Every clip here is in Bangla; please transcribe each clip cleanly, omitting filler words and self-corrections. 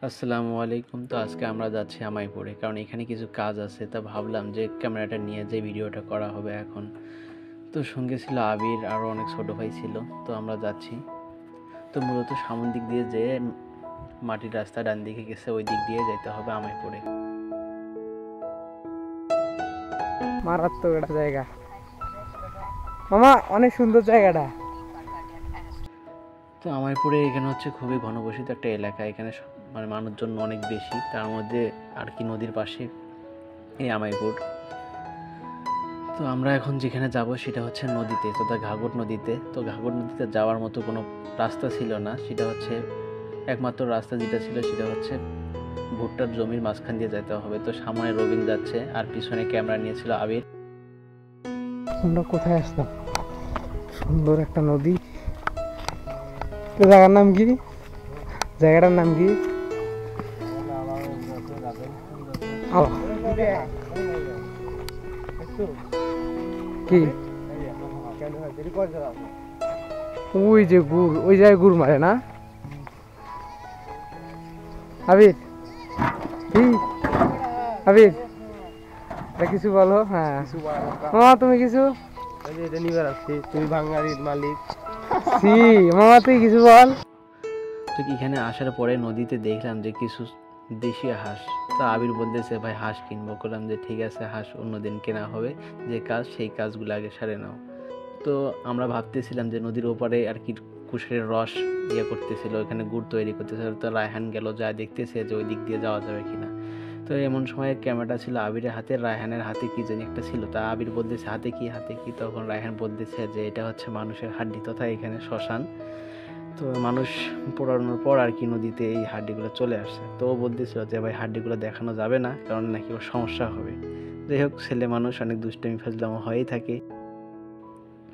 আসসালামু আলাইকুম। তো আজকে আমরা যাচ্ছি আমাইপুরে, কারণ এখানে কিছু কাজ আছে। তা ভাবলাম যে ক্যামেরাটা নিয়ে যে ভিডিওটা করা হবে এখন। তো সঙ্গে ছিল আবির, আরও অনেক ছোটো ভাই ছিল। তো আমরা যাচ্ছি। তো মূলত সামন দিক দিয়ে যে মাটির রাস্তা ডান দিকে গেছে, ওই দিক দিয়ে যেতে হবে আমাইপুরে। মারাত্মক একটা জায়গা মামা, অনেক সুন্দর জায়গাটা। তো আমাইপুরে এখানে হচ্ছে খুবই ঘনবসতিত একটা এলাকা। এখানে মানে মানুষজন অনেক বেশি, তার মধ্যে আর কি নদীর পাশে এই আমাইপুর। তো আমরা এখন যেখানে যাব সেটা হচ্ছে নদীতে, তো ঘাঘর নদীতে। তো ঘাঘর নদীতে যাওয়ার মতো কোনো রাস্তা ছিল না। সেটা হচ্ছে একমাত্র রাস্তা যেটা ছিল সেটা হচ্ছে ভুট্টার জমির মাঝখান দিয়ে যেতে হবে। তো সামনে রবিন যাচ্ছে আর পিছনে ক্যামেরা নিয়েছিল আবির। আমরা কোথায় আসলাম? সুন্দর একটা নদী। তো জায়গার নাম কি? জায়গাটার নাম কি? কি ওই যে গুড়, ওই জায়গায় গুড় মারে না আবির? কি আবির, কিছু বলো। হ্যাঁ মামা, তুমি কিছু? তুমি বাঙালির মালিক। সি মামা, তুই কিছু বল। তো এখানে আসার পরে নদীতে দেখলাম যে কিছু দেশি হাঁস। তো আবির বলতেছে ভাই হাঁস কিনবো। করলাম যে ঠিক আছে, হাঁস অন্যদিন কেনা হবে, যে কাজ সেই কাজগুলো আগে সারে নাও। তো আমরা ভাবতেছিলাম যে নদীর ওপারে আর কি কুশারের রস করতেছিল, এখানে গুড় তৈরি করতেছিল। তো রায়হান গেল, যা দেখতেছে যে ওই দিক দিয়ে যাওয়া যাবে কিনা। তো এমন সময় ক্যামেরাটা ছিল আবিরের হাতে, রায়হানের হাতে কি জানি একটা ছিল। তা আবির বলতেছে হাতে কি, তখন রায়হান বলতেছে যে এটা হচ্ছে মানুষের হাড্ডি, তথা এখানে শ্মশান। তো মানুষ পোড়ানোর পর আর কি নদীতে এই হাড্ডিগুলো চলে আসছে। তো ও বলতেছিল যে ভাই হাড্ডিগুলো দেখানো যাবে না, কারণ নাকি ওর সমস্যা হবে। যাই হোক, ছেলে মানুষ, অনেক দুষ্টামি ফাজলামো হয়েই থাকে।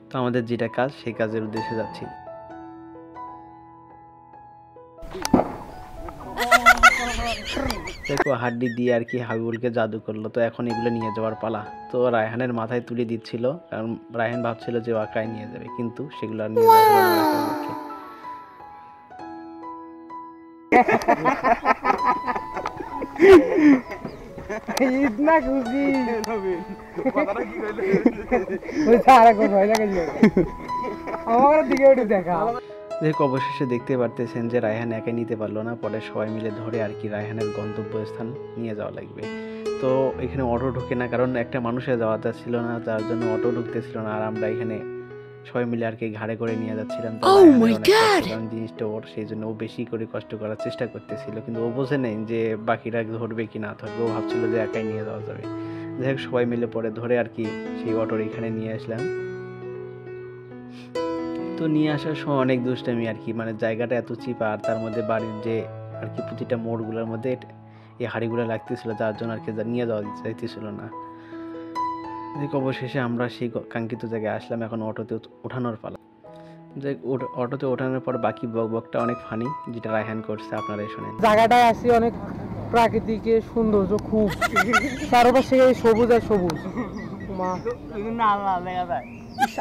তো আমাদের যেটা কাজ সেই কাজের উদ্দেশ্যে যাচ্ছি। দেখো, হাড্ডি দিয়ে আর কি হাবিবুলকে জাদু করলো। তো এখন এগুলো নিয়ে যাওয়ার পালা। তো রায়হানের মাথায় তুলে দিচ্ছিল, কারণ রায়হান ভাবছিল যে ওয়াকায় নিয়ে যাবে, কিন্তু সেগুলো আর নিয়ে যাওয়া হলো না ওয়াকার পক্ষে। ইতনা খুশি ওই সারা কো ভয় লাগে যে আমার দিকে ওটা দেখা। দেখো, অবশেষে দেখতে পারতেছেন যে রায়হান একাই নিতে পারলো না, পরে সবাই মিলে ধরে আর কি রায়হানের গন্তব্যস্থান নিয়ে যাওয়া লাগবে। তো এখানে অটো ঢুকে না, কারণ একটা মানুষের যাওয়াটা ছিল না, যার জন্য অটো ঢুকতেছিল না। আর আমরা এখানে সবাই মিলে আর কি ঘাড়ে করে নিয়ে যাচ্ছিলাম। তো রায়হানের অনেক কষ্ট, কারণ জিনিসটা ওর, সেই জন্য ও বেশি করে কষ্ট করার চেষ্টা করতেছিল। কিন্তু ও বোঝে নেই যে বাকিরা ধরবে কি না ধরবে, ও ভাবছিল যে একাই নিয়ে যাওয়া যাবে। যাই হোক, সবাই মিলে পরে ধরে আর কি সেই অটোর এখানে নিয়ে আসলাম। তো নিয়ে আসার সময় অনেক দুষ্টামি আর কি, মানে জায়গাটা এত চিপা, আর তার মধ্যে বাড়ির যে আর কি প্রতিটা মোড়গুলোর মধ্যে এই হাঁড়িগুলো লাগতেছিল, যার জন্য আর কি নিয়ে যাওয়া যাইতেছিল না। দেখো, অবশেষে আমরা সেই কাঙ্ক্ষিত জায়গায় আসলাম। এখন অটোতে ওঠানোর পালা। যে অটোতে ওঠানোর পর বাকি বকটা অনেক ফানি, যেটা রায়হান করছে, আপনারাই শোনেন। জায়গাটায় আসি, অনেক প্রাকৃতিক সৌন্দর্য, খুব চারপাশে সবুজ আর সবুজ। মা,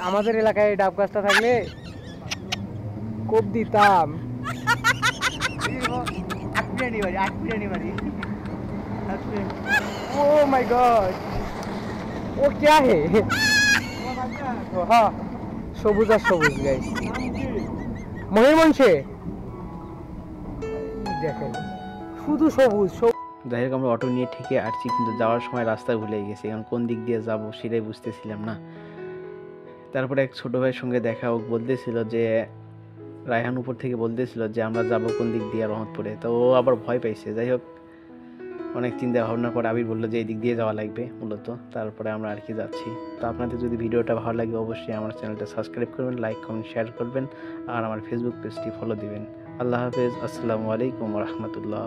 আমাদের এলাকায় এই ডাব গাছটা থাকলে কোপ দিতাম। ও মাই গড, ও क्या है? হ্যাঁ, সবুজ আর সবুজ গাইস। মহিমনসে দেখেন, শুধু সবুজ। যাই হোক, আমরা অটো নিয়ে ঠিকই আসছি, কিন্তু যাওয়ার সময় রাস্তা ভুলে গেছি। এখন কোন দিক দিয়ে যাব সেটাই বুঝতেছিলাম না। তারপরে এক ছোট ভাইয়ের সঙ্গে দেখা, ও বলতেছিল যে রায়হান উপর থেকে বলতেছিল যে আমরা যাব কোন দিক দিয়ে, রহমতপুরে। তো ও আবার ভয় পাইছে। যাই হোক, অনেক চিন্তা ভাবনার পর আবির বললো যে এই দিক দিয়ে যাওয়া লাগবে মূলত। তারপরে আমরা আর কি যাচ্ছি। তো আপনাদের যদি ভিডিওটা ভালো লাগে, অবশ্যই আমার চ্যানেলটা সাবস্ক্রাইব করবেন, লাইক কমেন্ট শেয়ার করবেন, আর আমার ফেসবুক পেজটি ফলো দিবেন। আল্লাহ হাফেজ, আসসালামু আলাইকুম রহমতুল্লাহ।